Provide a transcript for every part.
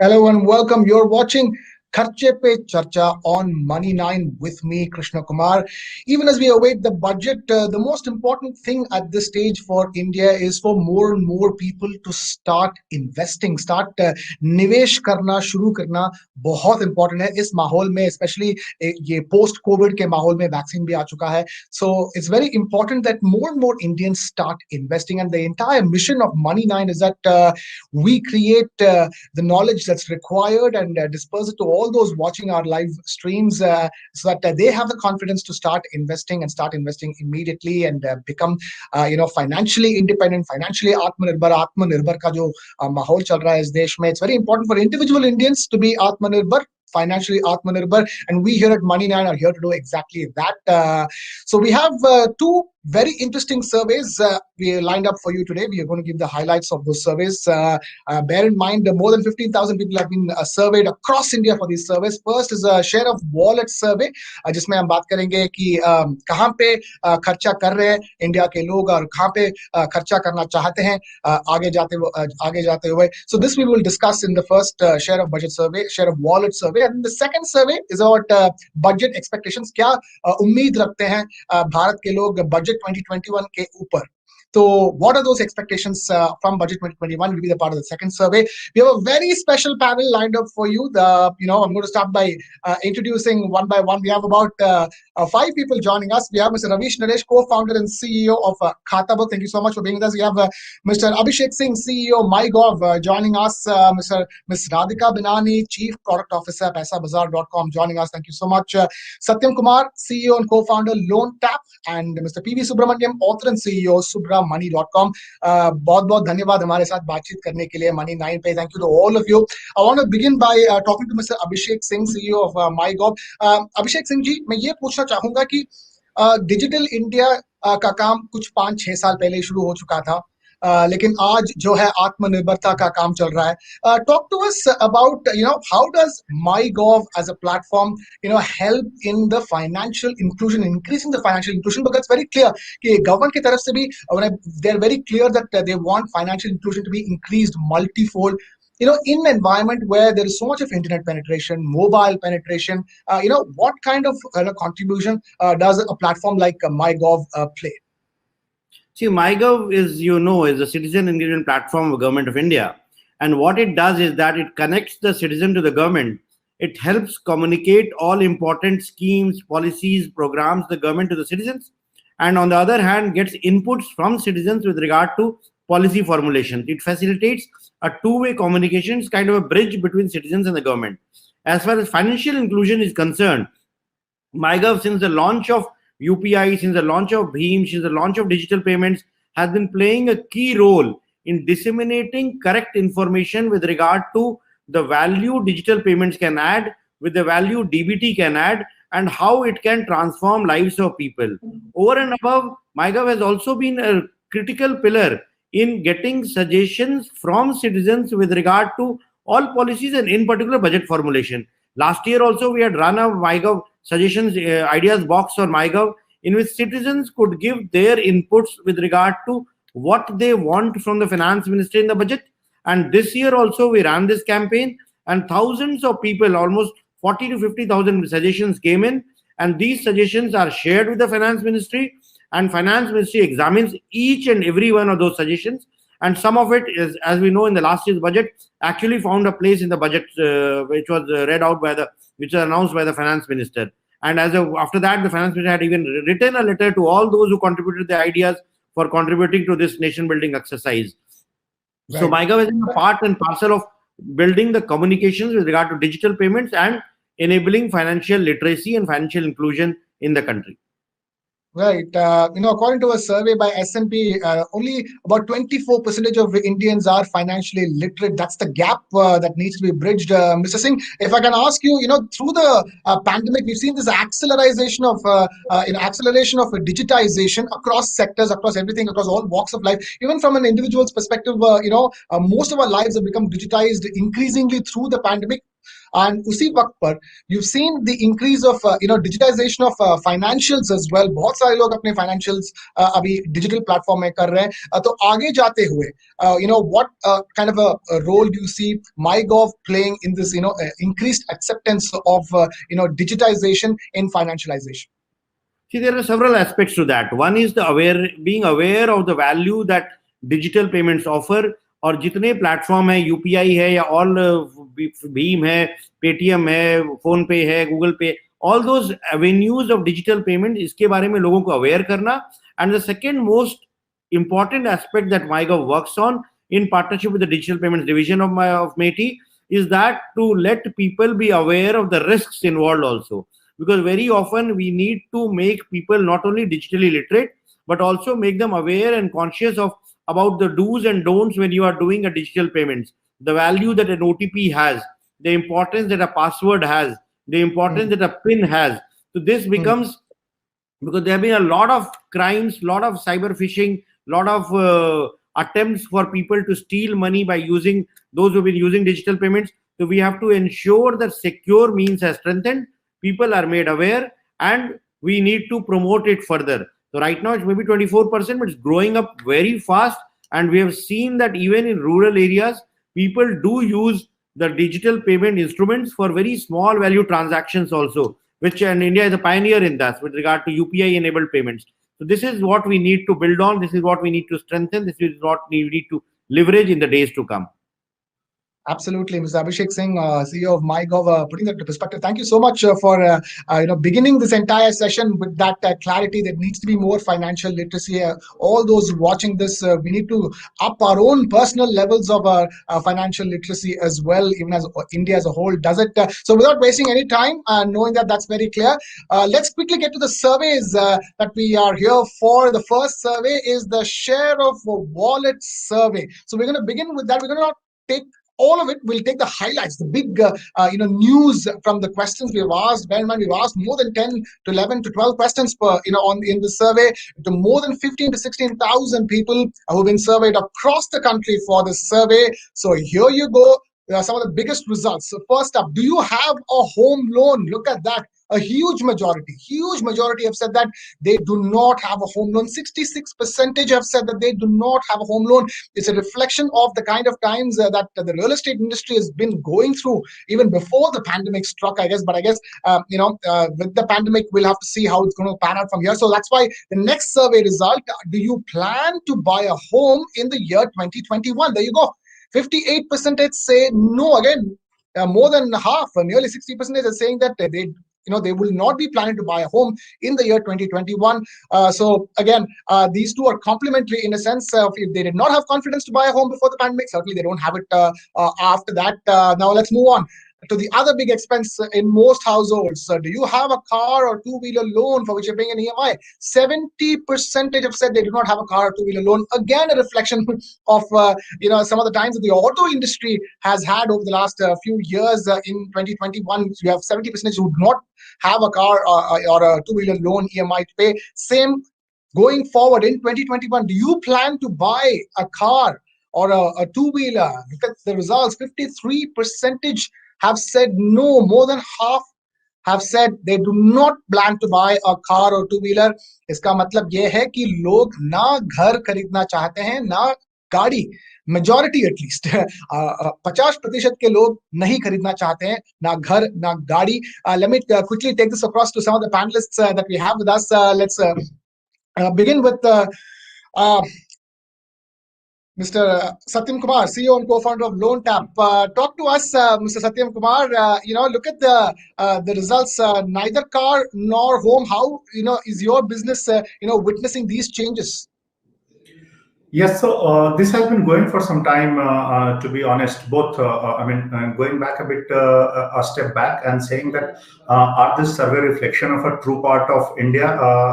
Hello and welcome. You're watching Kharche Pe Charcha on Money9 with me, Krishna Kumar. Even as we await the budget, the most important thing at this stage for India is for more and more people to start investing, start निवेश करना शुरू करना बहुत important है इस माहौल में, especially ये post COVID के माहौल में vaccine भी आ चुका है. So it's very important that more and more Indians start investing, and the entire mission of Money9 is that we create the knowledge that's required and disperse it to all those watching our live streams so that they have the confidence to start investing immediately and become financially independent, financially आत्मनिर्भर का जो माहौल चल रहा है इस देश में. It's very important for individual Indians to be आत्मनिर्भर, financially Atmanirbhar, and we here at Money9 are here to do exactly that. So we have two very interesting surveys we lined up for you today. We are going to give the highlights of those surveys. Bear in mind, more than 15,000 people have been surveyed across India for these surveys. First is a share of wallet survey, जिसमें हम बात करेंगे कि कहाँ पे खर्चा कर रहे हैं इंडिया के लोग और कहाँ पे खर्चा करना चाहते हैं आगे जाते हुए. So this we will discuss in the first share of budget survey, share of wallet survey. And the second survey is about budget expectations. क्या उम्मीद रखते हैं भारत के लोग budget 2021 के ऊपर. So what are those expectations from budget 2021 will be the part of the second survey. We have a very special panel lined up for you. I'm going to start by introducing one by one. We have about 5 people joining us. We have Mr. Ravish Naresh, co-founder and CEO of Khatabot. Thank you so much for being with us. We have Mr. Abhishek Singh, CEO of MyGov, joining us. Ms. Radhika Binani, Chief Product Officer, PaisaBazaar.com, joining us. Thank you so much. Satyam Kumar, CEO and co-founder, Loan Tap, and Mr. PV Subramaniam, author and CEO, Money.com. बहुत धन्यवाद हमारे साथ बातचीत करने के लिए Money9 पे. Thank you to all of you. I want to begin by talking to Mr. Abhishek Singh, CEO of MyGov. Abhishek Singh जी, मैं ये पूछना चाहूंगा कि डिजिटल इंडिया का काम कुछ 5-6 साल पहले शुरू हो चुका था, लेकिन आज जो है आत्मनिर्भरता का काम चल रहा है. Talk to us about how does MyGov as a platform help in the financial inclusion, increasing the financial inclusion, because it's very clear कि government की तरफ से भी they're very clear that they want financial inclusion to be increased multifold. In an environment where there is so much of internet penetration, mobile penetration, what kind of contribution does a platform like MyGov play? See, MyGov is a citizen engagement platform of the Government of India. And what it does is that it connects the citizen to the government. It helps communicate all important schemes, policies, programs, the government to the citizens. And on the other hand, gets inputs from citizens with regard to policy formulation. It facilitates a two-way communication. It's kind of a bridge between citizens and the government. As far as financial inclusion is concerned, MyGov, since the launch of UPI, since the launch of Bheem, since the launch of digital payments, has been playing a key role in disseminating correct information with regard to the value digital payments can add, with the value DBT can add, and how it can transform lives of people. Over and above, MyGov has also been a critical pillar in getting suggestions from citizens with regard to all policies and in particular budget formulation. Last year also we had run a MyGov suggestions ideas box on MyGov, in which citizens could give their inputs with regard to what they want from the finance ministry in the budget. And this year also we ran this campaign, and thousands of people, almost 40 to 50,000 suggestions came in, and these suggestions are shared with the finance ministry, and finance ministry examines each and every one of those suggestions. And some of it is, as we know, in the last year's budget, actually found a place in the budget, which was read out which was announced by the finance minister. And after that, the finance minister had even written a letter to all those who contributed the ideas for contributing to this nation-building exercise. Right. So MyGov is a part and parcel of building the communications with regard to digital payments and enabling financial literacy and financial inclusion in the country. Right. According to a survey by S&P, only about 24% of Indians are financially literate. That's the gap that needs to be bridged. Mr. Singh, if I can ask you, through the pandemic, we've seen this acceleration of digitization across sectors, across everything, across all walks of life. Even from an individual's perspective, most of our lives have become digitized increasingly through the pandemic. And उसी वक्त पर you've seen the increase of digitization of financials as well. बहुत सारे लोग अपने financials अभी digital platform में कर रहे हैं. तो आगे जाते हुए what kind of a role do you see MyGov playing in this increased acceptance of digitization in financialization? See, there are several aspects to that. One is being aware of the value that digital payments offer. और जितने platform है, UPI है या all Bhim है, Paytm है, phone पे है, Google पे, all those avenues of digital payment, इसके बारे में लोगों को अवेयर करना. And the second most important aspect that MyGov works on in partnership with the digital payments division of MeitY is that to let people be aware of the risks involved also, because very often we need to make people not only digitally literate but also make them aware and conscious of about the do's and don'ts when you are doing a digital payments, the value that an OTP has, the importance that a password has, the importance that a PIN has. So this becomes, because there have been a lot of crimes, lot of cyber phishing, lot of attempts for people to steal money by using those who've been using digital payments. So we have to ensure that secure means are strengthened, people are made aware, and we need to promote it further. So right now it's maybe 24%, but it's growing up very fast. And we have seen that even in rural areas, people do use the digital payment instruments for very small value transactions also, which and India is a pioneer in that with regard to UPI enabled payments. So this is what we need to build on. This is what we need to strengthen. This is what we need to leverage in the days to come. Absolutely, Mr. Abhishek Singh, CEO of MyGov, putting that into perspective. Thank you so much for beginning this entire session with that clarity. There needs to be more financial literacy. All those watching this, we need to up our own personal levels of financial literacy as well, even as India as a whole does it. So without wasting any time, knowing that that's very clear, let's quickly get to the surveys that we are here for. The first survey is the share of wallet survey. So we're going to begin with that. We're going to take all of it. We'll take the highlights, the big news from the questions we've asked. Bear in mind, we've asked more than 10 to 11 to 12 questions per in the survey to more than 15 to 16,000 people who've been surveyed across the country for this survey. So here you go. Some of the biggest results. So first up, do you have a home loan? Look at that. A huge majority have said that they do not have a home loan. 66% have said that they do not have a home loan. It's a reflection of the kind of times that the real estate industry has been going through even before the pandemic struck, I guess. But I guess, with the pandemic, we'll have to see how it's going to pan out from here. So that's why the next survey result, do you plan to buy a home in the year 2021? There you go. 58% say no. Again, more than half, nearly 60% are saying that they will not be planning to buy a home in the year 2021. So again, these two are complementary in a sense. If they did not have confidence to buy a home before the pandemic, certainly they don't have it after that. Now let's move on to the other big expense in most households. Do you have a car or two-wheeler loan for which you're paying an EMI? 70% have said they do not have a car or two-wheeler loan. Again, a reflection of some of the times that the auto industry has had over the last few years. In 2021, you have 70% who do not have a car or a two-wheeler loan EMI to pay. Same going forward in 2021. Do you plan to buy a car or a two-wheeler? Look at the results. 53% have said no. More than half have said they do not plan to buy a car or two-wheeler. इसका मतलब ये है कि लोग ना घर खरीदना चाहते हैं ना गाड़ी. Majority at least 50% के लोग नहीं खरीदना चाहते हैं, ना घर ना गाड़ी. Let me quickly take this across to some of the panelists that we have with us. Let's begin with Mr. Satyam Kumar, CEO and co-founder of LoanTap. Talk to us, Mr. Satyam Kumar. Look at the results. Neither car nor home. How is your business witnessing these changes? Yes, so this has been going for some time, to be honest. Both, going back a bit, a step back and saying that are this survey reflection of a true part of India,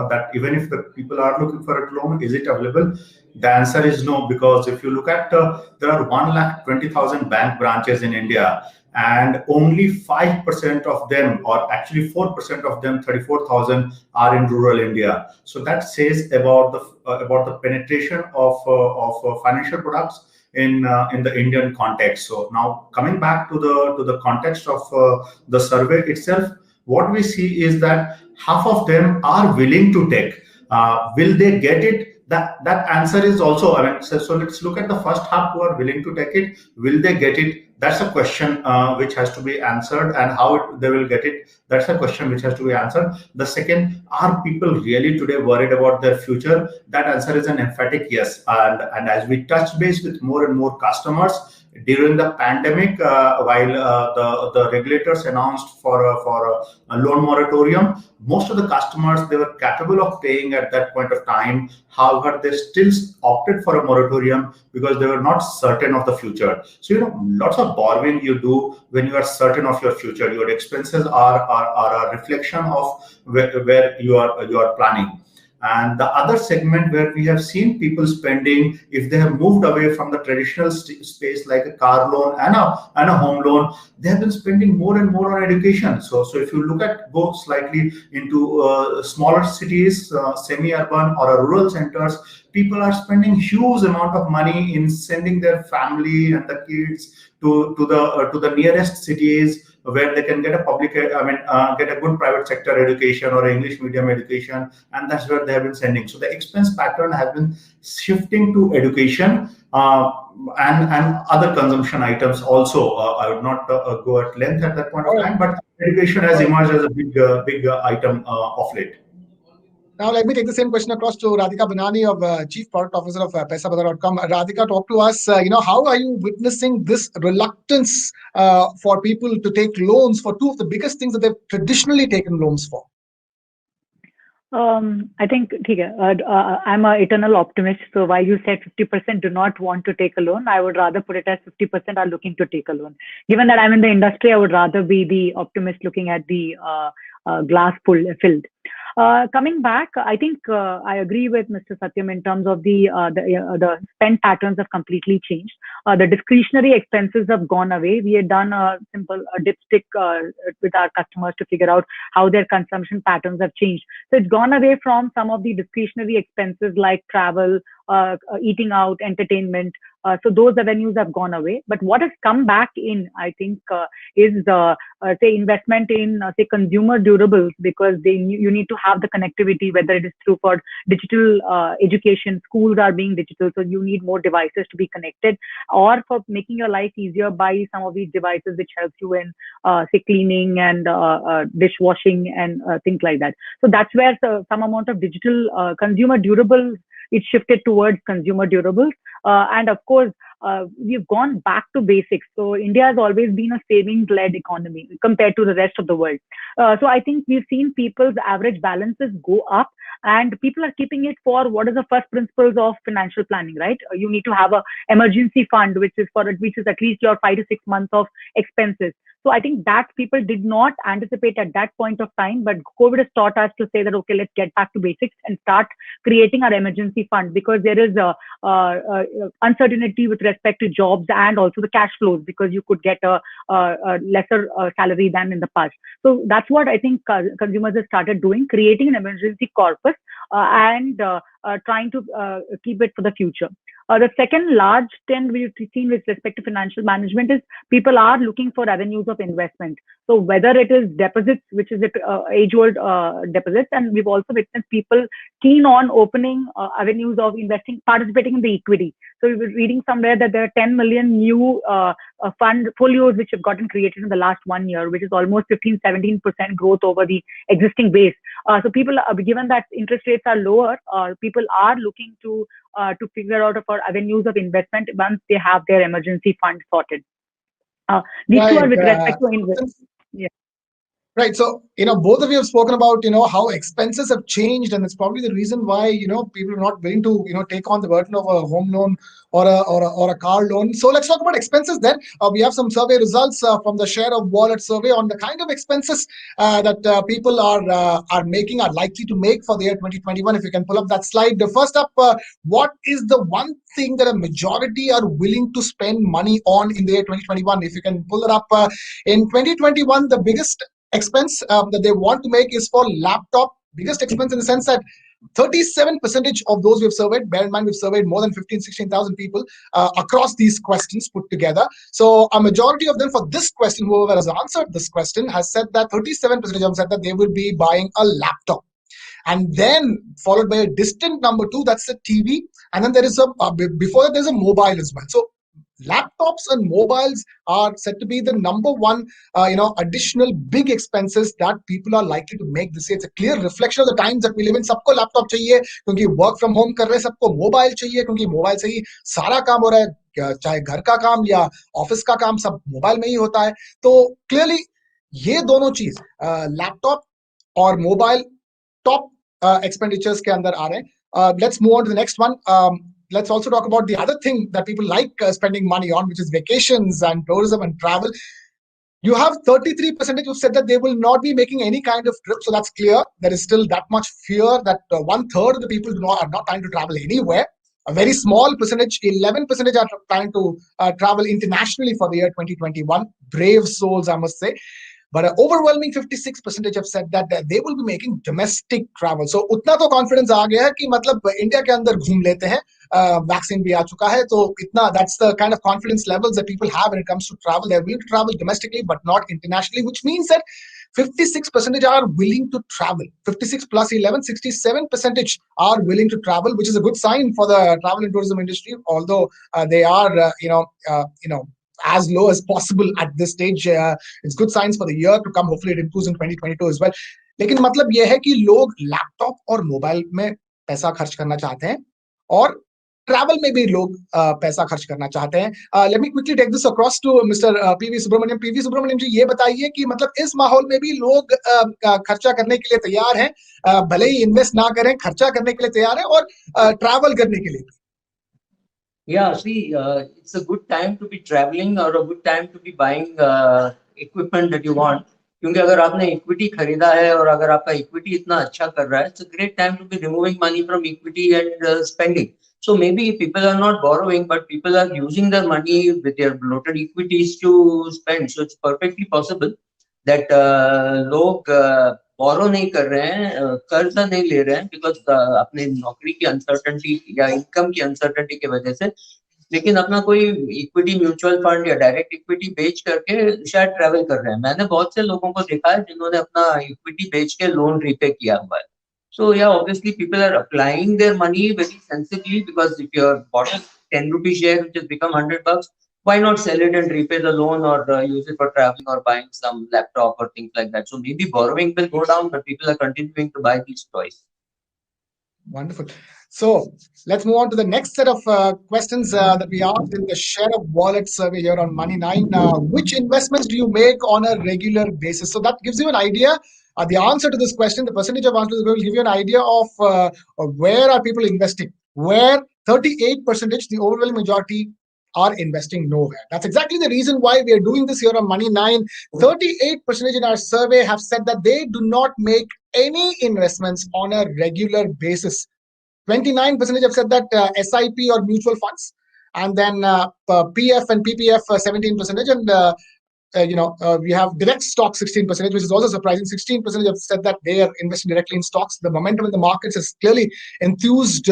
that even if the people are looking for a loan, is it available? The answer is no, because if you look at, there are 120,000 bank branches in India, and only 5% of them, or actually 4% of them, 34,000, are in rural India. So that says about the penetration of financial products in the Indian context. So now coming back to the context of the survey itself, what we see is that half of them are willing to take. Will they get it? That answer is also, I mean, so let's look at the first half who are willing to take it. Will they get it? That's a question which has to be answered, and how they will get it. That's a question which has to be answered. The second, are people really today worried about their future? That answer is an emphatic yes. And as we touch base with more and more customers during the pandemic, while the regulators announced for a loan moratorium, most of the customers, they were capable of paying at that point of time. However, they still opted for a moratorium because they were not certain of the future. So, lots of borrowing you do when you are certain of your future. Your expenses are a reflection of where you are planning. And the other segment where we have seen people spending, if they have moved away from the traditional space like a car loan and a home loan, they have been spending more and more on education. So if you look at, go slightly into smaller cities, semi-urban or rural centers, people are spending huge amount of money in sending their family and the kids to the nearest cities, where they can get a get a good private sector education or English medium education, and that's where they have been sending. So the expense pattern has been shifting to education and other consumption items also. I would not go at length at that point of time, but education has emerged as a big item of late. Now, let me take the same question across to Radhika Banani, of Chief Product Officer of Paisabazaar.com. Radhika, talk to us. How are you witnessing this reluctance for people to take loans for two of the biggest things that they've traditionally taken loans for? I think I'm an eternal optimist. So while you said 50% do not want to take a loan, I would rather put it as 50% are looking to take a loan. Given that I'm in the industry, I would rather be the optimist looking at the glass filled. Coming back, I think I agree with Mr. Satyam in terms of the spend patterns have completely changed. The discretionary expenses have gone away. We had done a simple dipstick with our customers to figure out how their consumption patterns have changed. So it's gone away from some of the discretionary expenses like travel, eating out, entertainment. So those revenues have gone away. But what has come back in, I think, is say investment in say consumer durables, because you need to have the connectivity, whether it is through for digital education. Schools are being digital, so you need more devices to be connected, or for making your life easier by some of these devices which helps you in say cleaning and dishwashing and things like that. So that's where some amount of digital consumer durables, it shifted towards consumer durables. And of course, we've gone back to basics. So India has always been a savings-led economy compared to the rest of the world. So I think we've seen people's average balances go up, and people are keeping it for what is the first principles of financial planning, right? You need to have a emergency fund, which is at least your 5 to 6 months of expenses. So I think that people did not anticipate at that point of time, but COVID has taught us to say that, okay, let's get back to basics and start creating our emergency fund, because there is uncertainty with respect to jobs and also the cash flows, because you could get a lesser salary than in the past. So that's what I think consumers have started doing, creating an emergency corpus and trying to keep it for the future. The second large trend we've seen with respect to financial management is people are looking for avenues of investment. So whether it is deposits, which is age-old deposits, and we've also witnessed people keen on opening avenues of investing, participating in the equity. So we were reading somewhere that there are 10 million new fund folios which have gotten created in the last 1 year, which is almost 15-17% growth over the existing base. So people, given that interest rates are lower, people are looking to figure out for avenues of investment once they have their emergency fund sorted. These two are with respect to investment. Yeah. Right. So, both of you have spoken about, how expenses have changed, and it's probably the reason why, people are not willing to, take on the burden of a home loan or a car loan. So let's talk about expenses then. We have some survey results from the Share of Wallet survey on the kind of expenses that people are making, are likely to make for the year 2021. If you can pull up that slide. The first up, what is the one thing that a majority are willing to spend money on in the year 2021? If you can pull it up. In 2021, the biggest expense that they want to make is for laptop. Biggest expense in the sense that 37% of those we've surveyed, bear in mind we've surveyed more than 16,000 people across these questions put together. So a majority of them for this question, whoever has answered this question, has said that 37% of them said that they will be buying a laptop. And then followed by a distant number 2, that's a TV. And then there is before that there's a mobile as well. So laptops and mobiles are said to be the number one, additional big expenses that people are likely to make this year. It's a clear reflection of the times that we live in. Sabko laptop chahiye kyunki work from home kar rahe, sabko mobile chahiye kyunki mobile se hi sara kaam ho raha hai, chahe ghar ka kaam ya office ka kaam sab mobile mein hi hota hai. तो clearly ये दोनों चीज laptop और mobile top expenditures के अंदर आ रहे हैं. Let's move on to the next one. Let's also talk about the other thing that people like spending money on, which is vacations and tourism and travel. You have 33% who said that they will not be making any kind of trip. So that's clear. There is still that much fear that 1/3 of the people are not planning to travel anywhere. A very small percentage, 11% are planning to travel internationally for the year 2021. Brave souls, I must say. But an overwhelming 56% have said that they will be making domestic travel. So उतना तो confidence आ गया है कि मतलब India के अंदर घूम लेते हैं, वैक्सीन भी आ चुका है, तो इतना, that's the kind of confidence levels that people have when it comes to travel. They're willing to travel domestically but not internationally, which means that 56% are willing to travel. 56 plus 11, 67% are willing to travel, which is a good sign for the travel and tourism industry, although they are as low as possible at this stage. It's good signs for the year to come. Hopefully it improves in 2022 as well. लेकिन मतलब ये है कि लोग laptop और mobile में पैसा खर्च करना चाहते हैं और ट्रैवल में भी लोग पैसा खर्च करना चाहते हैं. Let me quickly take this across to mister PV Subramanyam. PV Subramanyam ji, ये बताइए कि मतलब इस माहौल में भी लोग खर्चा करने के लिए तैयार हैं, भले ही इन्वेस्ट ना करें, खर्चा करने के लिए तैयार हैं और ट्रैवल करने के लिए. Yeah, see, it's a good time to be traveling or a good time to be buying equipment that you want. क्योंकि अगर आपने इक्विटी खरीदा है और अगर आपका इक्विटी इतना अच्छा कर रहा है, it's a great time to be removing money from equity and spending. So maybe people are not borrowing, but people are using their money with their bloated equities to spend. So it's perfectly possible that लोग borrow नहीं कर रहे हैं, कर्जा नहीं ले रहे हैं, because अपने नौकरी की अनसर्टेनिटी या इनकम की अनसर्टेनिटी की वजह से, लेकिन अपना कोई इक्विटी म्यूचुअल फंड या डायरेक्ट इक्विटी बेच करके शायद ट्रैवल कर रहे हैं. मैंने बहुत से लोगों को देखा है जिन्होंने अपना इक्विटी बेच के लोन रीपे किया हुआ है. So yeah, obviously people are applying their money very sensibly, because if you bought a 10 rupee share which has become $100, why not sell it and repay the loan or use it for traveling or buying some laptop or things like that. So maybe borrowing will go down, but people are continuing to buy these toys. Wonderful. So let's move on to the next set of questions that we asked in the share of wallet survey here on Money9. Which investments do you make on a regular basis? So that gives you an idea. The answer to this question, the percentage of answers will give you an idea of where are people investing. Where 38%, the overwhelming majority, are investing nowhere. That's exactly the reason why we are doing this here on Money9. 38% in our survey have said that they do not make any investments on a regular basis. 29% have said that SIP or mutual funds, and then PF and PPF 17%, and we have direct stock 16%, which is also surprising. 16% have said that they are investing directly in stocks. The momentum in the markets has clearly enthused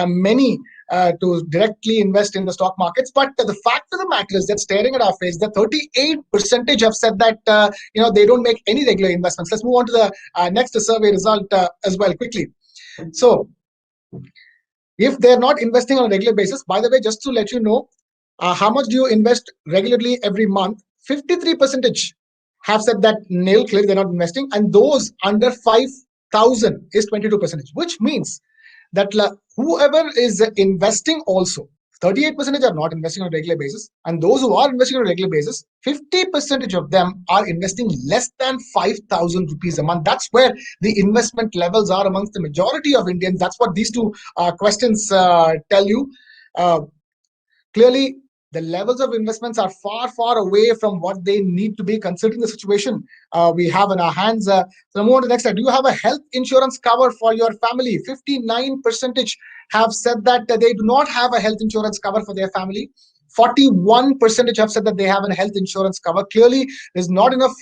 many to directly invest in the stock markets. But the fact of the matter is that staring at our face, the 38% have said that they don't make any regular investments. Let's move on to the next survey result as well quickly. So if they're not investing on a regular basis, by the way, just to let you know, how much do you invest regularly every month? 53% have said that nil, clearly they're not investing, and those under 5,000 is 22%, which means that whoever is investing also, 38% are not investing on a regular basis, and those who are investing on a regular basis, 50% of them are investing less than 5,000 rupees a month. That's where the investment levels are amongst the majority of Indians. That's what these two questions tell you. Clearly, the levels of investments are far, far away from what they need to be, considering the situation we have in our hands. So move on to the next slide. Do you have a health insurance cover for your family? 59% have said that they do not have a health insurance cover for their family. 41% have said that they have a health insurance cover. Clearly, there's not enough,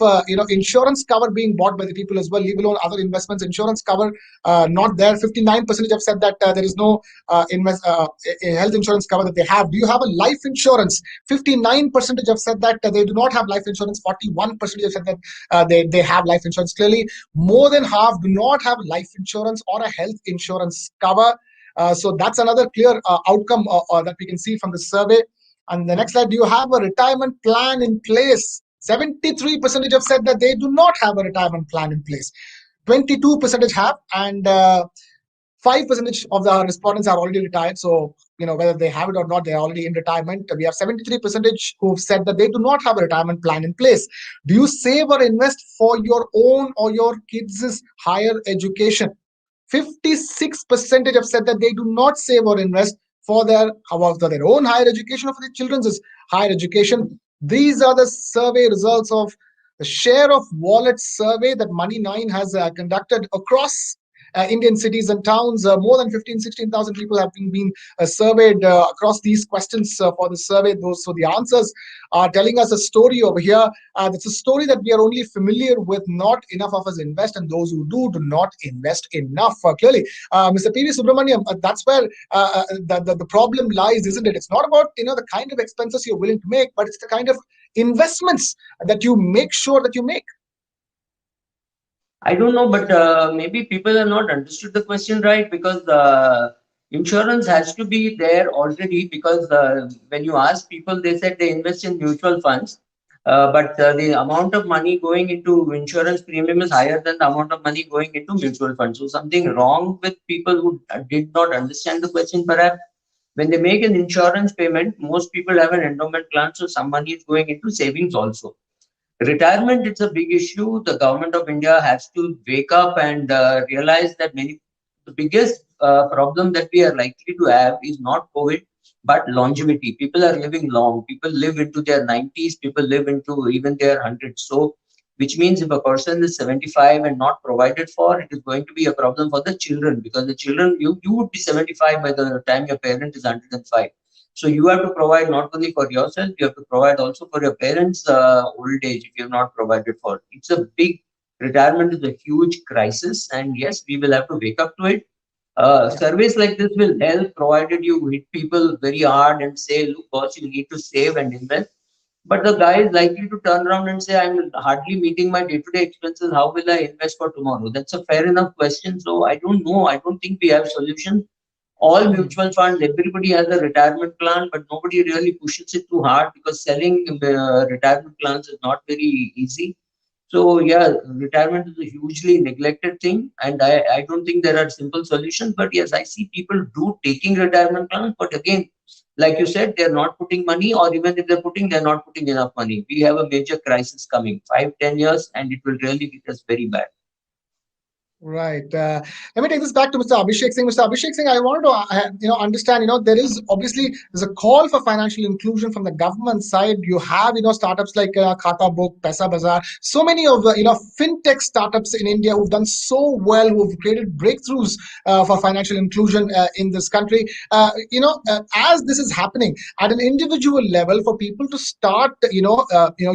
insurance cover being bought by the people as well, leave alone other investments. Insurance cover not there. 59% have said that there is no health insurance cover that they have. Do you have a life insurance? 59% have said that they do not have life insurance. 41% have said that they have life insurance. Clearly, more than half do not have life insurance or a health insurance cover. So that's another clear outcome that we can see from the survey. And the next slide, do you have a retirement plan in place? 73% have said that they do not have a retirement plan in place. 22% have, and 5% of the respondents are already retired. So, whether they have it or not, they're already in retirement. We have 73% who've said that they do not have a retirement plan in place. Do you save or invest for your own or your kids' higher education? 56% have said that they do not save or invest for their own higher education or for their children's higher education. These are the survey results of the share of wallet survey that Money9 has conducted across Indian cities and towns. More than 16,000 people have been surveyed across these questions for the survey. So the answers are telling us a story over here. It's a story that we are only familiar with. Not enough of us invest, and those who do not invest enough. Clearly, Mr. P.V. Subramaniam, that's where the problem lies, isn't it? It's not about the kind of expenses you're willing to make, but it's the kind of investments that you make sure that you make. I don't know, but maybe people have not understood the question right, because insurance has to be there already, because when you ask people, they said they invest in mutual funds, but the amount of money going into insurance premium is higher than the amount of money going into mutual funds. So something wrong with people who did not understand the question perhaps. When they make an insurance payment, most people have an endowment plan, so some money is going into savings also. Retirement, it's a big issue. The government of India has to wake up and realize that the biggest problem that we are likely to have is not COVID, but longevity. People are living long. People live into their 90s. People live into even their 100s. So, which means if a person is 75 and not provided for, it is going to be a problem for the children, because the children, you would be 75 by the time your parent is 105. So you have to provide not only for yourself, you have to provide also for your parents' old age if you have not provided for. It's a big, retirement is a huge crisis, and yes, we will have to wake up to it. Surveys like this will help, provided you hit people very hard and say, look, boss, you need to save and invest. But the guy is likely to turn around and say, I'm hardly meeting my day-to-day expenses. How will I invest for tomorrow? That's a fair enough question. So I don't know. I don't think we have solutions. All mutual funds, everybody has a retirement plan, but nobody really pushes it too hard, because selling retirement plans is not very easy. So yeah, retirement is a hugely neglected thing, and I don't think there are simple solutions. But yes, I see people taking retirement plans, but again, like you said, they're not putting money, or even if they're not putting enough money. We have a major crisis coming, 5-10 years, and it will really hit us very bad. Right. Let me take this back to Mr. Abhishek Singh. Mr. Abhishek Singh, I wanted to understand. There's a call for financial inclusion from the government side. You have startups like Khata Book, Paisa Bazaar. So many of fintech startups in India who've done so well, who've created breakthroughs for financial inclusion in this country. As this is happening at an individual level, for people to start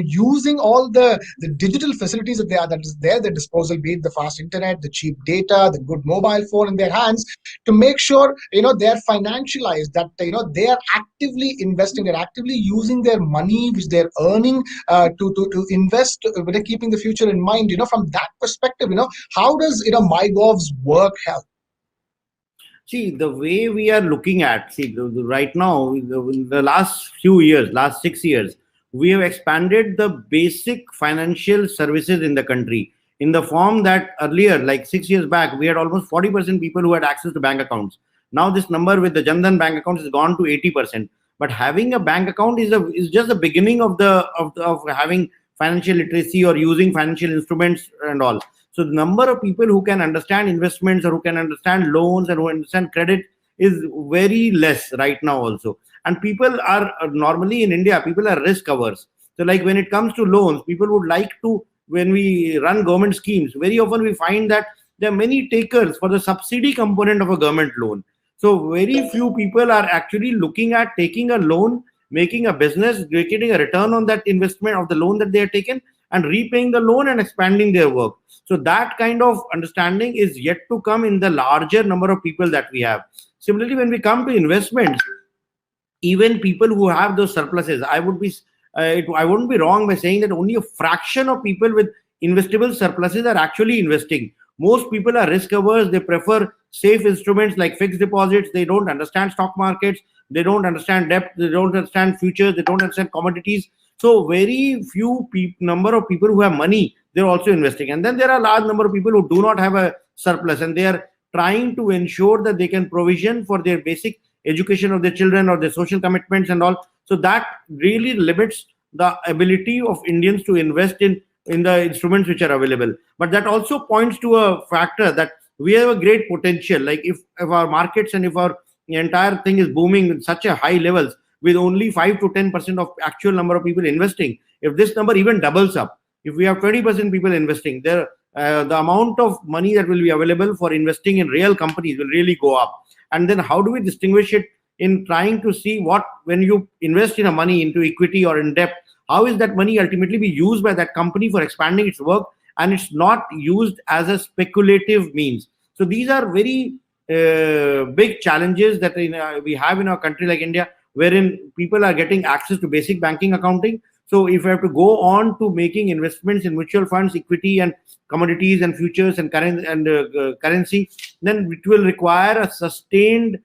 using all the digital facilities that is there at their disposal, be it the fast internet, the cheap data, the good mobile phone in their hands, to make sure they're financialized, that they are actively investing, they're actively using their money which they're earning to invest, with keeping the future in mind. From that perspective, how does MyGov's work help? See, the way we are looking at, right now, the last few years, last 6 years, we have expanded the basic financial services in the country, in the form that earlier, like 6 years back, we had almost 40% people who had access to bank accounts. Now this number with the Jan Dhan bank accounts has gone to 80%. But having a bank account is just the beginning of having financial literacy or using financial instruments and all. So the number of people who can understand investments, or who can understand loans, and who understand credit is very less right now also. And people are normally in India, people are risk averse. So like when it comes to loans, people would like to, when we run government schemes, very often we find that there are many takers for the subsidy component of a government loan. So very few people are actually looking at taking a loan making a business, getting a return on that investment of the loan that they have taken, and repaying the loan and expanding their work. So that kind of understanding is yet to come in the larger number of people that we have. Similarly, when we come to investments, even people who have those surpluses, I wouldn't be wrong by saying that only a fraction of people with investable surpluses are actually investing. Most people are risk averse. They prefer safe instruments like fixed deposits. They don't understand stock markets. They don't understand debt. They don't understand futures. They don't understand commodities. So very few number of people who have money, they're also investing. And then there are a large number of people who do not have a surplus, and they are trying to ensure that they can provision for their basic education of their children or their social commitments and all. So that really limits the ability of Indians to invest in the instruments which are available. But that also points to a factor that we have a great potential. Like if our markets and if our entire thing is booming in such a high levels with only 5 to 10% of actual number of people investing, if this number even doubles up, if we have 20% people investing, the amount of money that will be available for investing in real companies will really go up. And then how do we distinguish it in trying to see when you invest in a money into equity or in debt, how is that money ultimately be used by that company for expanding its work, and it's not used as a speculative means. So these are very big challenges that we have in our country like India, wherein people are getting access to basic banking accounting. So if we have to go on to making investments in mutual funds, equity and commodities and futures and currency, then it will require a sustained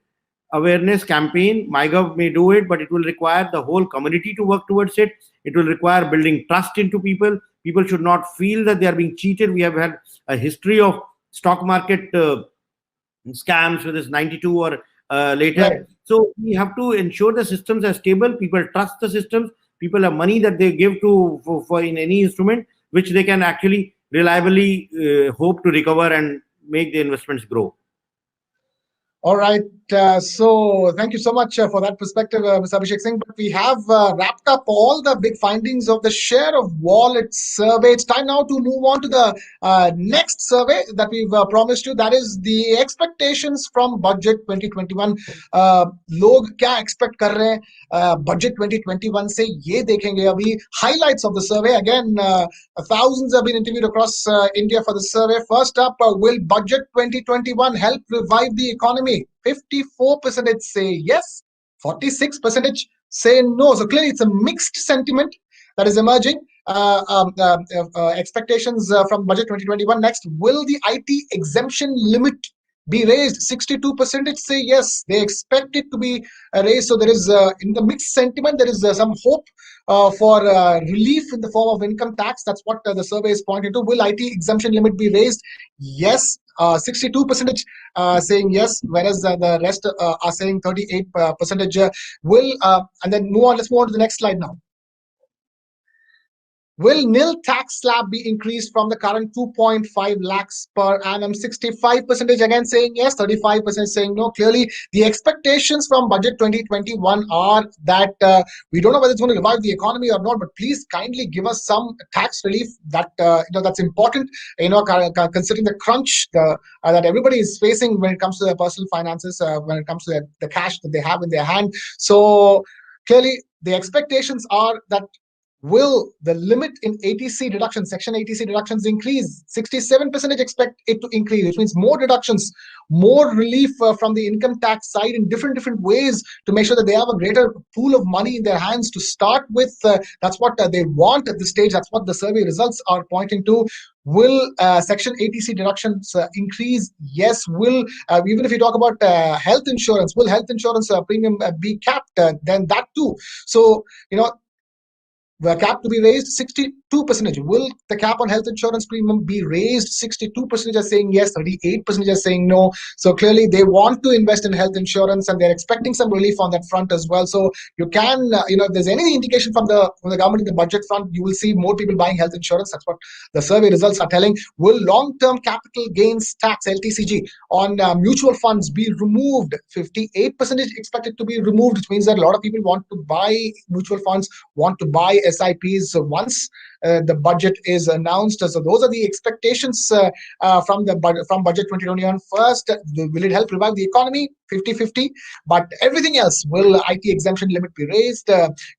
awareness campaign. MyGov may do it, but it will require the whole community to work towards it. It will require building trust into people. People should not feel that they are being cheated. We have had a history of stock market scams, whether it's 92 or later. Right. So we have to ensure the systems are stable. People trust the systems. People have money that they give to for in any instrument, which they can actually reliably hope to recover and make the investments grow. All right. So thank you so much for that perspective, Mr. Abhishek Singh. But we have wrapped up all the big findings of the share of wallet survey. It's time now to move on to the next survey that we've promised you. That is the expectations from budget 2021. लोग क्या expect कर रहे हैं budget 2021 से, ये देखेंगे अभी. Highlights of the survey. Again, thousands have been interviewed across India for the survey. First up, will budget 2021 help revive the economy? 54% say yes, 46% say no. So clearly it's a mixed sentiment that is emerging. Expectations from budget 2021. Next, will the IT exemption limit be raised? 62% say yes, they expect it to be raised. So there is in the mixed sentiment, there is some hope for relief in the form of income tax. That's what the survey is pointing to. Will IT exemption limit be raised? Yes. 62% saying yes, whereas the rest are saying 38% will. And then move on. Let's move on to the next slide now. Will nil tax slab be increased from the current 2.5 lakhs per annum? 65% again saying yes, 35% saying no. Clearly, the expectations from budget 2021 are that we don't know whether it's going to revive the economy or not, but please kindly give us some tax relief that that's important. Considering the crunch that everybody is facing when it comes to their personal finances, when it comes to the cash that they have in their hand. So clearly, the expectations are that. Will the limit in ATC deductions, section ATC deductions increase? 67% expect it to increase, which means more deductions, more relief from the income tax side in different ways to make sure that they have a greater pool of money in their hands to start with. That's what they want at this stage. That's what the survey results are pointing to. Will section ATC deductions increase? Yes. Will, even if you talk about health insurance, will health insurance premium be capped? Then that too. So, the cap to be raised, 62%. Will the cap on health insurance premium be raised? 62% are saying yes, 38% are saying no. So clearly they want to invest in health insurance and they're expecting some relief on that front as well. So you can, if there's any indication from the government in the budget front, you will see more people buying health insurance. That's what the survey results are telling. Will long-term capital gains tax, LTCG, on mutual funds be removed? 58% expected to be removed, which means that a lot of people want to buy mutual funds, want to buy SIPs once the budget is announced. So those are the expectations from Budget 2021. First, will it help revive the economy? 50-50. But everything else, will IT exemption limit be raised?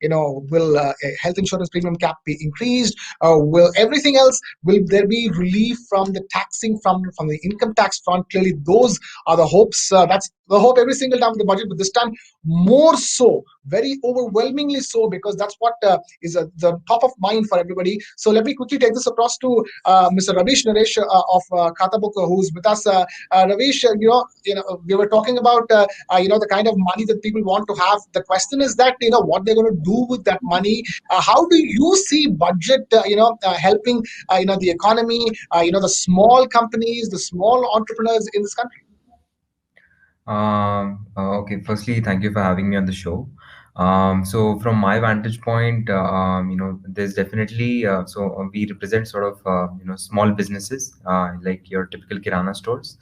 Will health insurance premium cap be increased? Will everything else? Will there be relief from the taxing from the income tax front? Clearly, those are the hopes. That's the hope every single time with the budget, but this time more so, very overwhelmingly so, because that's what is the top of mind for everybody. So let me quickly take this across to Mr. Ravish Naresh of Khata Book, who's with us. Ravish, we were talking about the kind of money that people want to have. The question is that what they're going to do with that money. How do you see budget helping the economy, the small companies, the small entrepreneurs in this country? Okay, firstly, thank you for having me on the show. So from my vantage point, there's definitely we represent sort of small businesses like your typical kirana stores.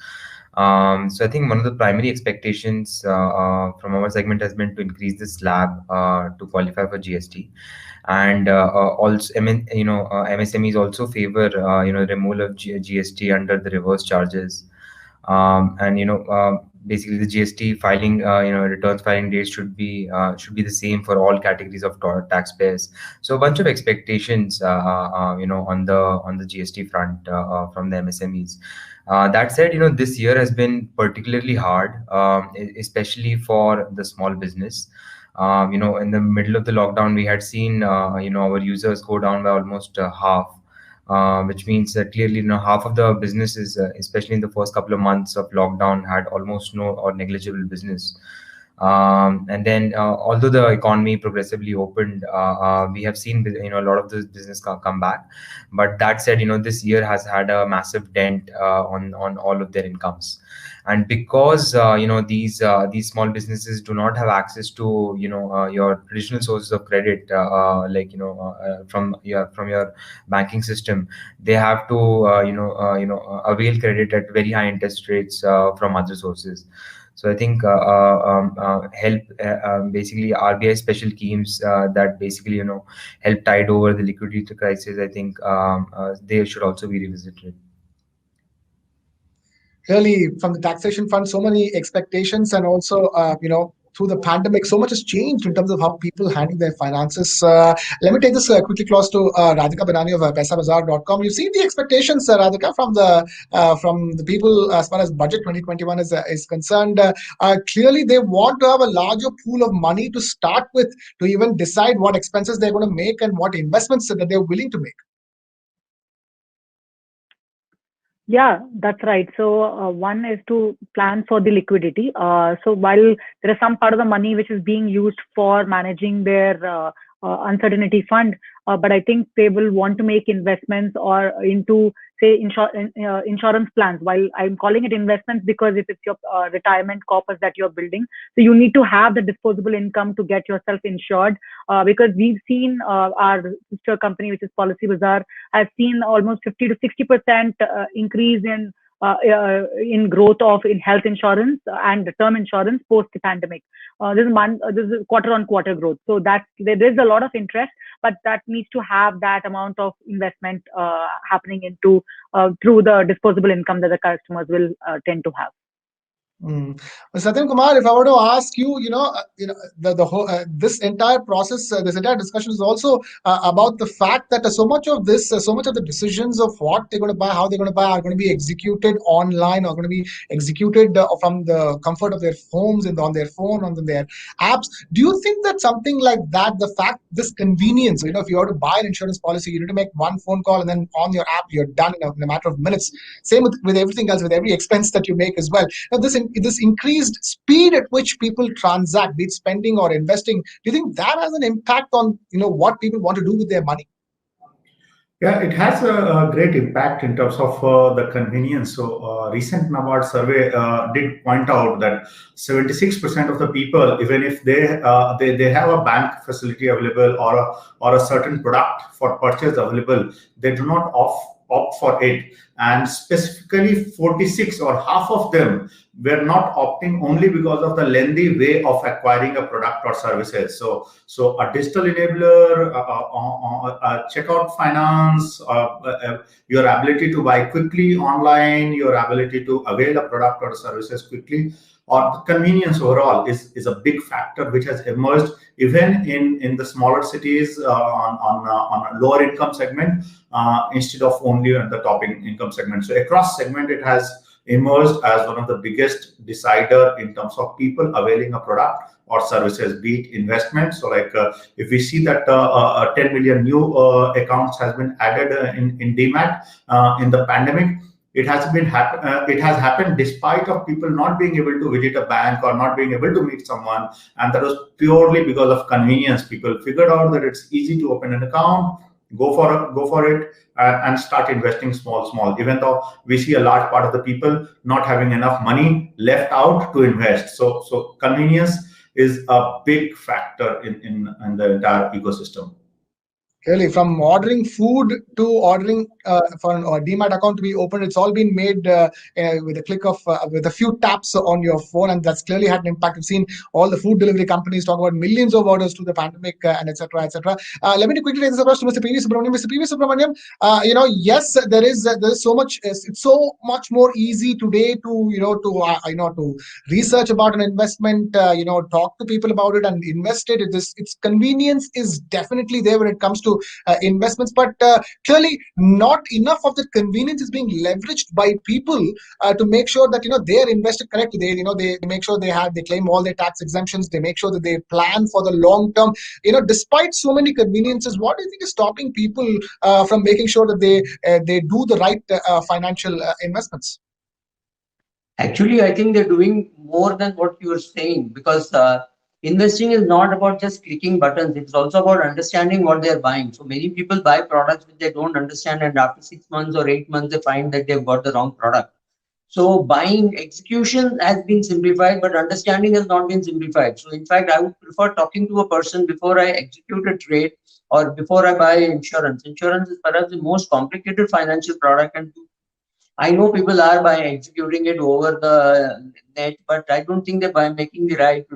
So I think one of the primary expectations from our segment has been to increase the slab to qualify for GST, and also MSMEs also favor removal of GST under the reverse charges. And basically the GST filing, returns filing dates should be the same for all categories of taxpayers. So a bunch of expectations, on the GST front from the MSMEs. That said, this year has been particularly hard, especially for the small business. In the middle of the lockdown, we had seen, our users go down by almost half. Which means that clearly, half of the businesses, especially in the first couple of months of lockdown, had almost no or negligible business. And then, although the economy progressively opened, we have seen a lot of this business come back. But that said, this year has had a massive dent on all of their incomes. And because these small businesses do not have access to your traditional sources of credit, from your banking system, they have to avail credit at very high interest rates from other sources. So I think help basically RBI special schemes that basically help tide over the liquidity crisis. I think they should also be revisited. Really, from the taxation fund, so many expectations, and also through the pandemic, so much has changed in terms of how people handle their finances. Let me take this quickly close to Radhika Banani of PaisaBazaar.com. You've seen the expectations, Radhika, from the people as far as Budget 2021 is concerned. Clearly, they want to have a larger pool of money to start with, to even decide what expenses they're going to make and what investments that they're willing to make. Yeah, that's right. So one is to plan for the liquidity. So while there is some part of the money which is being used for managing their uncertainty fund, but I think they will want to make investments or into, say, insurance plans. While I'm calling it investments because if it's your retirement corpus that you're building, so you need to have the disposable income to get yourself insured. Because we've seen our sister company, which is Policy Bazaar, has seen almost 50 to 60% increase in growth in health insurance and term insurance post the pandemic. This is quarter-on-quarter growth. So that there is a lot of interest, but that needs to have that amount of investment happening into through the disposable income that the customers will tend to have. Satyan Kumar, if I were to ask you, the whole this entire process, this entire discussion is also about the fact that so much of the decisions of what they're going to buy, how they're going to buy, are going to be executed online, or going to be executed from the comfort of their homes and on their phone, on their apps. Do you think that something like that, the fact, this convenience, if you were to buy an insurance policy, you need to make one phone call and then on your app you're done in a matter of minutes. Same with everything else, with every expense that you make as well. Now, this increased speed at which people transact, be it spending or investing, do you think that has an impact on what people want to do with their money? Yeah, it has a great impact in terms of the convenience. So recent NABARD survey did point out that 76% of the people, even if they have a bank facility available or a certain product for purchase available, they do not opt for it, and specifically 46 or half of them were not opting only because of the lengthy way of acquiring a product or services. So a digital enabler, checkout finance, your ability to buy quickly online, your ability to avail a product or services quickly, or the convenience overall is a big factor which has emerged even in the smaller cities on a lower income segment instead of only on the top income segment. So across segment, it has emerged as one of the biggest decider in terms of people availing a product or services, be it investment. So like if we see that 10 million new accounts has been added in DMAT in the pandemic, it has happened despite of people not being able to visit a bank or not being able to meet someone, and that was purely because of convenience. People figured out that it's easy to open an account, go for it, and start investing small. Even though we see a large part of the people not having enough money left out to invest, so convenience is a big factor in the entire ecosystem. Really, from ordering food to ordering for a DMAT account to be opened, it's all been made with a click of with a few taps on your phone, and that's clearly had an impact. We've seen all the food delivery companies talk about millions of orders through the pandemic and etc. etc. Let me quickly take this across to Mr. P.V. Subramaniam. Mr. P.V. Subramaniam, yes, there is so much. It's so much more easy today to research about an investment, talk to people about it and invest it. Its convenience is definitely there when it comes to investments, but clearly not enough of the convenience is being leveraged by people to make sure that they are invested correctly. They make sure they claim all their tax exemptions. They make sure that they plan for the long term. Despite so many conveniences, what do you think is stopping people from making sure that they do the right financial investments? Actually, I think they're doing more than what you're saying, because investing is not about just clicking buttons. It's also about understanding what they're buying. So many people buy products which they don't understand, and after 6 months or 8 months, they find that they've got the wrong product. So buying execution has been simplified, but understanding has not been simplified. So in fact, I would prefer talking to a person before I execute a trade or before I buy insurance. Insurance is perhaps the most complicated financial product, and I know people are by executing it over the net, but I don't think they're by making the right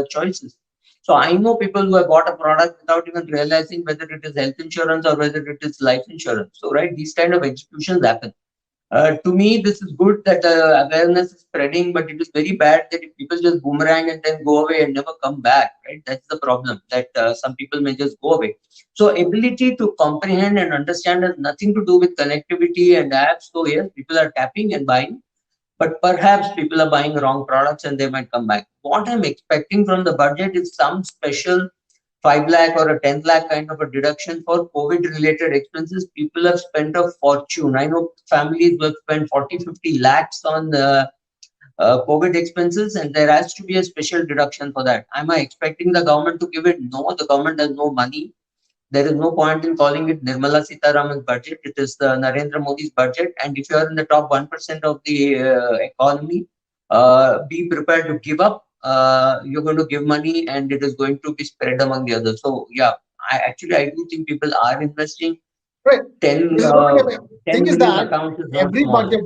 choices. So I know people who have bought a product without even realizing whether it is health insurance or whether it is life insurance. So these kind of executions happen. To me, this is good that awareness is spreading, but it is very bad that if people just boomerang and then go away and never come back, right? That's the problem, that some people may just go away. So ability to comprehend and understand has nothing to do with connectivity and apps. So yes, people are tapping and buying, but perhaps people are buying wrong products and they might come back. What I'm expecting from the budget is some special 5 lakh or a 10 lakh kind of a deduction for COVID related expenses. People have spent a fortune. I know families will spend 40-50 lakhs on COVID expenses, and there has to be a special deduction for that. Am I expecting the government to give it? No, the government has no money. There is no point in calling it Nirmala Sitharaman's budget. It is the Narendra Modi's budget. And if you are in the top 1% of the economy, be prepared to give up. You're going to give money, and it is going to be spread among the others. So yeah, I do think people are investing. Right. 10 thing is that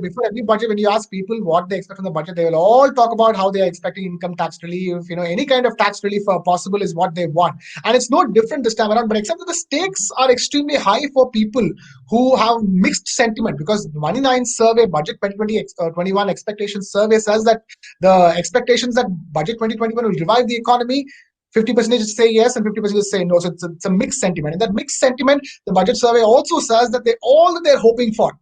before every budget, when you ask people what they expect from the budget, they will all talk about how they are expecting income tax relief. Any kind of tax relief possible is what they want, and it's no different this time around. But except that the stakes are extremely high for people who have mixed sentiment, because Money9 survey, Budget 2020-21 expectations survey says that the expectations that Budget 2021 will revive the economy, 50% say yes and 50% say no. So it's a mixed sentiment. And that mixed sentiment, the budget survey also says that all that they're hoping for,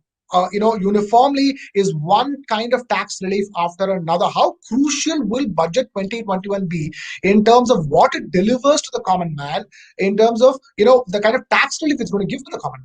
uniformly, is one kind of tax relief after another. How crucial will Budget 2021 be in terms of what it delivers to the common man, in terms of the kind of tax relief it's going to give to the common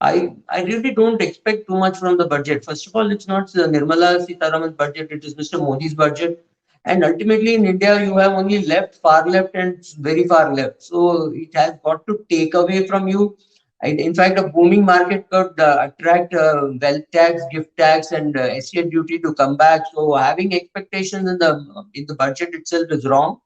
man? I really don't expect too much from the budget. First of all, it's not Nirmala Sitharaman's budget, it is Mr. Modi's budget. And ultimately in India, you have only far left and very far left. So it has got to take away from you. In fact, a booming market could attract wealth tax, gift tax, and estate duty to come back. So having expectations in the budget itself is wrong.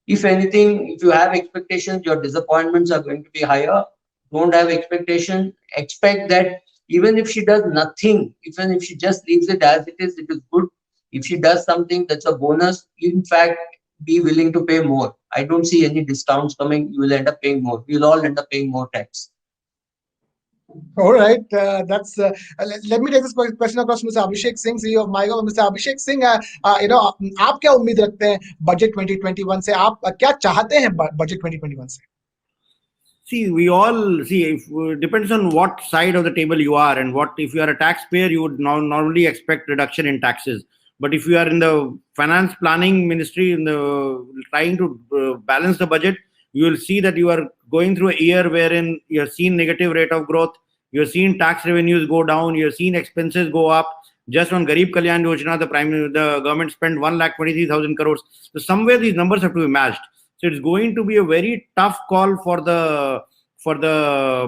If anything, if you have expectations, your disappointments are going to be higher. Don't have expectation. Expect that even if she does nothing, even if she just leaves it as it is good. If she does something, that's a bonus. In fact, be willing to pay more. I don't see any discounts coming. You will end up paying more. We'll all end up paying more tax. All right, let me take this question across Mr. Abhishek Singh, CEO of MyGov. Mr. Abhishek Singh, आप क्या उम्मीद रखते हैं budget 2021 से? आप क्या चाहते हैं बजट 2021 से? See, we all see. If depends on what side of the table you are, and what if you are a taxpayer, you would normally expect reduction in taxes. But if you are in the finance planning ministry, in the trying to balance the budget, you will see that you are going through a year wherein you have seen negative rate of growth, you have seen tax revenues go down, you have seen expenses go up. Just on Garib Kalyan Yojana, the government spent 1,23,000 crores. So somewhere these numbers have to be matched. So it's going to be a very tough call for the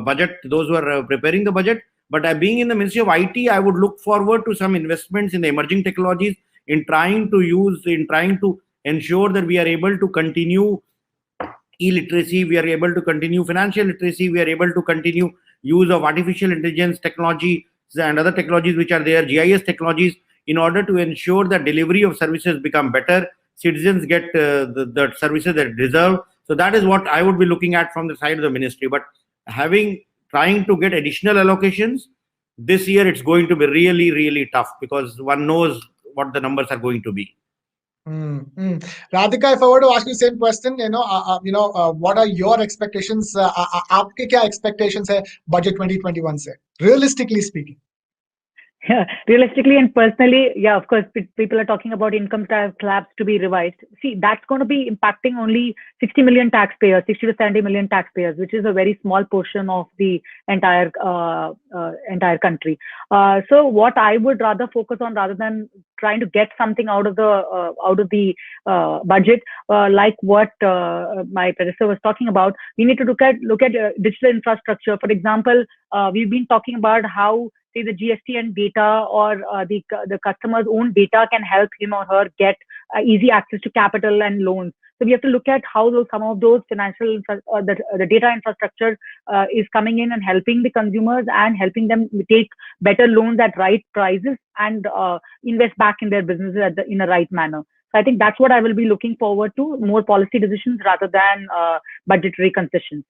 budget, those who are preparing the budget. But being in the Ministry of IT, I would look forward to some investments in the emerging technologies, in trying to ensure that we are able to continue e-literacy, we are able to continue financial literacy, we are able to continue use of artificial intelligence technology and other technologies which are there, GIS technologies, in order to ensure that delivery of services become better, citizens get the services that they deserve. So that is what I would be looking at from the side of the ministry. But trying to get additional allocations this year, it's going to be really, really tough because one knows what the numbers are going to be. Radhika, if I were to ask you the same question, what are your expectations? आपके क्या expectations है budget 2021 से, realistically speaking? Yeah, realistically and personally, yeah, of course, people are talking about income tax slabs to be revised. See, that's going to be impacting only 60 million taxpayers, 60 to 70 million taxpayers, which is a very small portion of the entire country. So what I would rather focus on, rather than trying to get something out of the budget, like what my predecessor was talking about, we need to look at digital infrastructure. For example, we've been talking about how, say, the GST and data, or the customer's own data can help him or her get easy access to capital and loans. So we have to look at how some of those financial the data infrastructure is coming in and helping the consumers and helping them take better loans at right prices and invest back in their businesses in a right manner. So I think that's what I will be looking forward to, more policy decisions rather than budgetary concessions.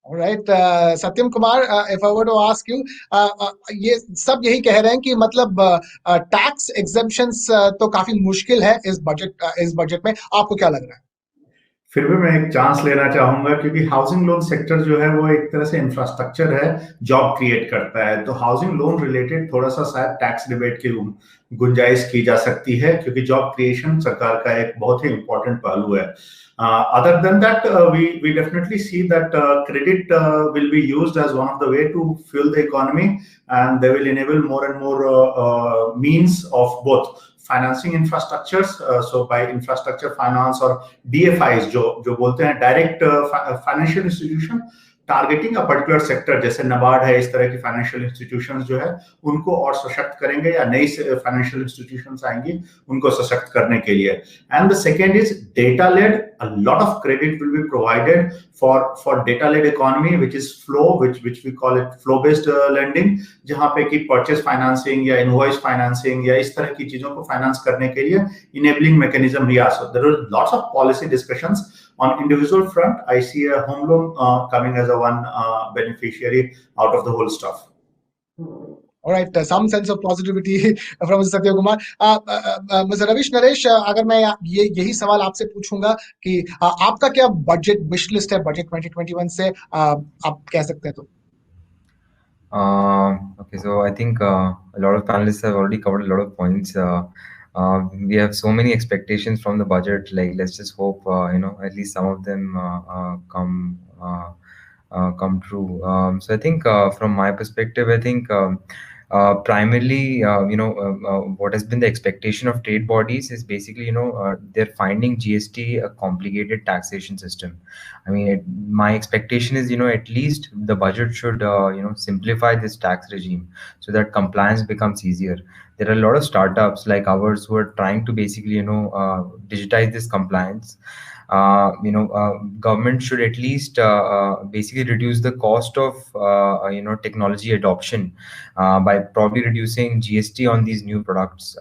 All right, Satyam Kumar, if I were to ask you, ये सब यही कह रहे हैं कि मतलब tax exemptions तो काफी मुश्किल है इस बजट में, आपको क्या लग रहा है? फिर भी मैं एक चांस लेना चाहूंगा, क्योंकि हाउसिंग लोन सेक्टर जो है वो एक तरह से इंफ्रास्ट्रक्चर है, जॉब क्रिएट करता है, तो हाउसिंग लोन रिलेटेड थोड़ा सा शायद टैक्स रिबेट की गुंजाइश की जा सकती है, क्योंकि जॉब क्रिएशन सरकार का एक बहुत ही इंपॉर्टेंट पहलू है. Other than that, we definitely see that credit will be used as one of the way to fuel the economy, and they will enable more and more means of both financing infrastructures. So by infrastructure finance or DFIs, जो बोलते हैं direct financial institution targeting a particular sector, जैसे नबार्ड है, इस तरह की financial institutions जो है उनको और सशक्त करेंगे, या नई फाइनेंशियल इंस्टीट्यूशंस आएंगी उनको सशक्त करने के लिए. And the second is data led. A lot of credit will be provided for data led economy, which is flow, which we call it flow based lending, जहां पे कि परचेज फाइनेंसिंग या इनवॉइस फाइनेंसिंग या इस तरह की चीजों को फाइनेंस करने के लिए इनेबलिंग मैकेनिज्म रिया. So there are lots of policy discussions. On individual front, I see a home loan coming as a one beneficiary out of the whole stuff. All right, some sense of positivity from Mr. Satya Kumar. Mr. Ravish Naresh, अगर मैं यही सवाल आपसे पूछूंगा कि आपका क्या budget wish list है बजट 2021 से, आप कह सकते हैं तो? Okay, so I think a lot of panelists have already covered a lot of points. We have so many expectations from the budget. Like, let's just hope at least some of them come true. So I think from my perspective, I think primarily what has been the expectation of trade bodies is basically they're finding GST a complicated taxation system. I mean, my expectation is at least the budget should simplify this tax regime so that compliance becomes easier. There are a lot of startups like ours who are trying to basically digitize this compliance. government should at least basically reduce the cost of technology adoption by probably reducing GST on these new products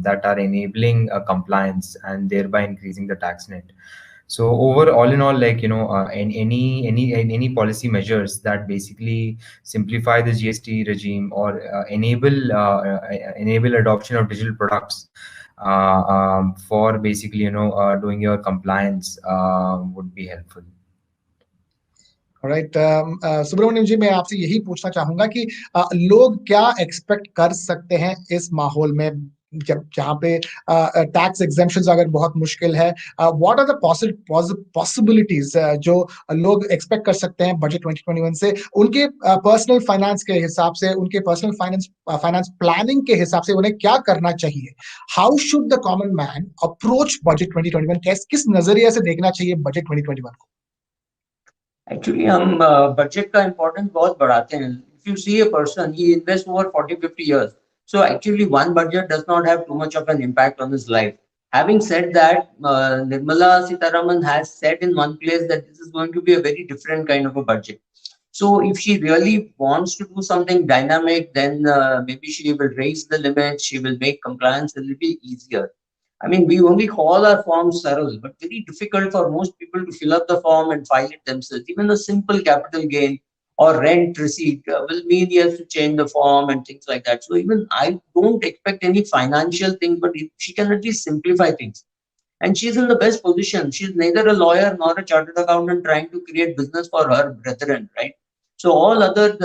that are enabling compliance and thereby increasing the tax net. So all in all, any policy measures that basically simplify the GST regime or enable adoption of digital products for basically doing your compliance would be helpful. Right Subramanyam ji, मैं आपसे यही पूछना चाहूंगा कि लोग क्या expect कर सकते हैं इस माहौल में जहाँ पे टैक्स एग्जेम्पशंस अगर बहुत मुश्किल है, व्हाट आर द पॉसिबिलिटीज जो लोग एक्सपेक्ट कर सकते हैं बजट 2021 से, उनके पर्सनल फाइनेंस के हिसाब से, उनके पर्सनल फाइनेंस प्लानिंग के हिसाब से उन्हें क्या करना चाहिए? How should the common man approach budget 2021? किस नजरिए से देखना चाहिए बजट 2021 को? एक्चुअली हम बजट का इम्पोर्टेंस बहुत बढ़ाते हैं. If you see a person, he invest over 40-50 years. So actually one budget does not have too much of an impact on his life. Having said that, Nirmala Sitharaman has said in one place that this is going to be a very different kind of a budget. So if she really wants to do something dynamic, then maybe she will raise the limits, she will make compliance a little bit easier. I mean, we only call our forms thorough, but very difficult for most people to fill up the form and file it themselves. Even a simple capital gain or rent receipt will mean he has to change the form and things like that. So even I don't expect any financial thing, but she can at least simplify things. And she's in the best position. She's neither a lawyer nor a chartered accountant trying to create business for her brethren, right? So all other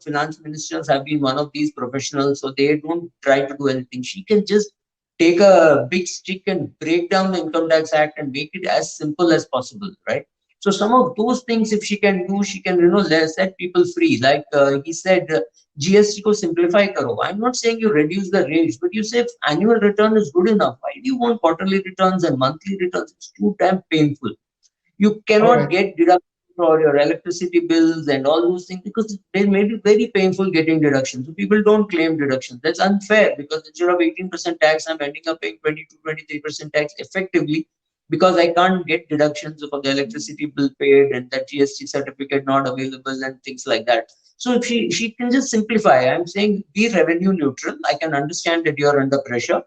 finance ministers have been one of these professionals, so they don't try to do anything. She can just take a big stick and break down the Income Tax Act and make it as simple as possible, right? So some of those things, if she can do, she can, set people free. Like he said, GST ko simplify karo. I'm not saying you reduce the range, but you say if annual return is good enough. Why do you want quarterly returns and monthly returns? It's too damn painful. You cannot get deductions for your electricity bills and all those things because they made it very painful getting deductions. So people don't claim deductions. That's unfair because instead of 18% tax, I'm ending up paying 22-23% tax effectively, because I can't get deductions for the electricity bill paid and that GST certificate not available and things like that. So if she can just simplify. I'm saying be revenue neutral. I can understand that you're under pressure,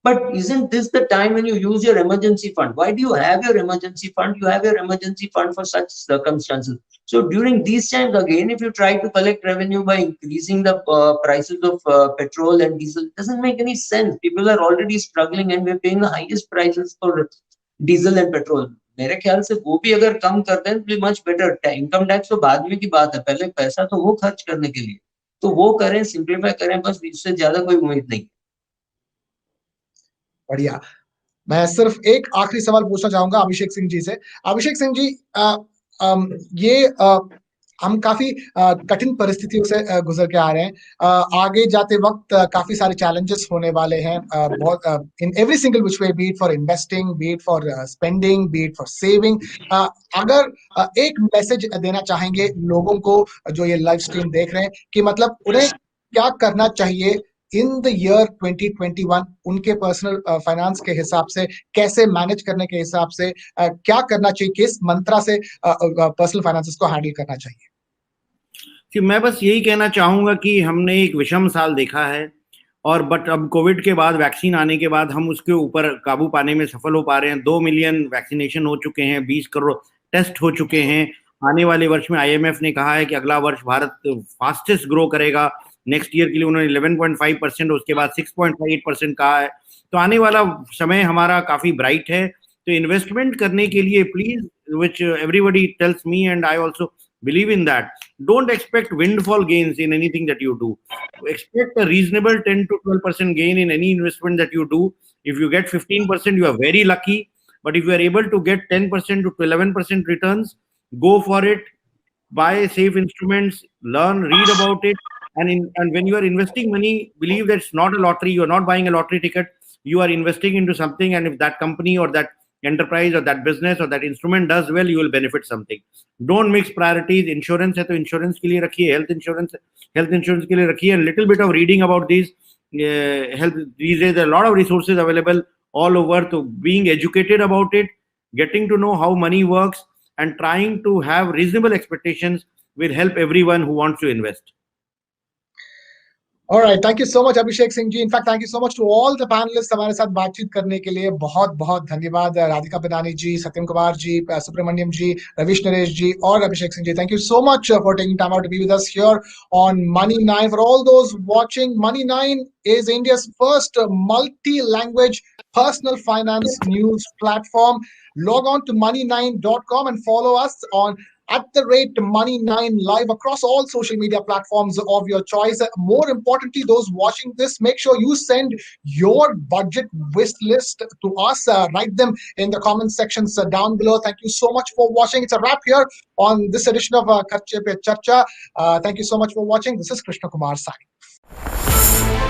but isn't this the time when you use your emergency fund? Why do you have your emergency fund? You have your emergency fund for such circumstances. So during these times, again, if you try to collect revenue by increasing the prices of petrol and diesel, it doesn't make any sense. People are already struggling and we're paying the highest prices for diesel and petrol. मेरे ख्याल से वो भी अगर कम कर दें तो much better. Income tax तो बाद में की बात है, पहले पैसा तो वो खर्च करने के लिए, तो वो करें, सिंप्लीफाई करें, बस इससे ज्यादा कोई उम्मीद नहीं. बढ़िया. मैं सिर्फ एक आखिरी सवाल पूछना चाहूंगा अभिषेक सिंह जी से. अभिषेक सिंह जी, ये हम काफी कठिन परिस्थितियों से गुजर के आ रहे हैं. आगे जाते वक्त काफी सारे चैलेंजेस होने वाले हैं, बहुत in every single which way, B it for investing, B it for spending, B it for saving. अगर एक मैसेज देना चाहेंगे लोगों को जो ये लाइव स्ट्रीम देख रहे हैं कि मतलब उन्हें क्या करना चाहिए इन द ईयर 2021, उनके पर्सनल फाइनेंस के हिसाब से, कैसे मैनेज करने के हिसाब से क्या करना चाहिए, किस मंत्रा से पर्सनल फाइनेंसेस को हैंडल करना चाहिए? कि मैं बस यही कहना चाहूंगा कि हमने एक विषम साल देखा है, और बट अब कोविड के बाद, वैक्सीन आने के बाद हम उसके ऊपर काबू पाने में सफल हो पा रहे हैं. 2 मिलियन वैक्सीनेशन हो चुके हैं, 20 करोड़ टेस्ट हो चुके हैं. आने वाले वर्ष में IMF ने कहा है कि अगला वर्ष भारत फास्टेस्ट ग्रो करेगा. नेक्स्ट ईयर के लिए उन्होंने 11.5%, उसके बाद 6.58% कहा है. तो आने वाला समय हमारा काफी ब्राइट है. तो इन्वेस्टमेंट करने के लिए please, which everybody tells me and I also believe in that, don't expect windfall gains in anything that you do. Expect a reasonable 10 to 12% gain in any investment that you do. If you get 15%, you are very lucky, but if you are able to get 10% to 11% returns, go for it. Buy safe instruments, learn, read about it, and when you are investing money, believe that it's not a lottery. You are not buying a lottery ticket. You are investing into something, and if that company or that enterprise or that business or that instrument does well, you will benefit something. Don't mix priorities. Insurance है तो insurance के लिए रखिए, health insurance के लिए रखिए, and little bit of reading about these health. These days there are a lot of resources available all over, so being educated about it getting to know how money works and trying to have reasonable expectations will help everyone who wants to invest. All right, thank you so much, Abhishek Singh ji. In fact, thank you so much to all the panelists हमारे साथ बातचीत करने के लिए. बहुत बहुत धन्यवाद राधिका पिनानी जी, सत्यम कुमार जी, सुब्रमण्यम जी, रविश नरेश जी और Abhishek Singh ji. Thank you so much for taking time out to be with us here on Money9. For all those watching, Money9 is India's first multi-language personal finance news platform. Log on to money9.com and follow us on @Money9 Live across all social media platforms of your choice. More importantly, those watching this, make sure you send your budget wish list to us. Write them in the comment sections down below. Thank you so much for watching. It's a wrap here on this edition of Kharche Pe Charcha. Thank you so much for watching. This is Krishna Kumar signing.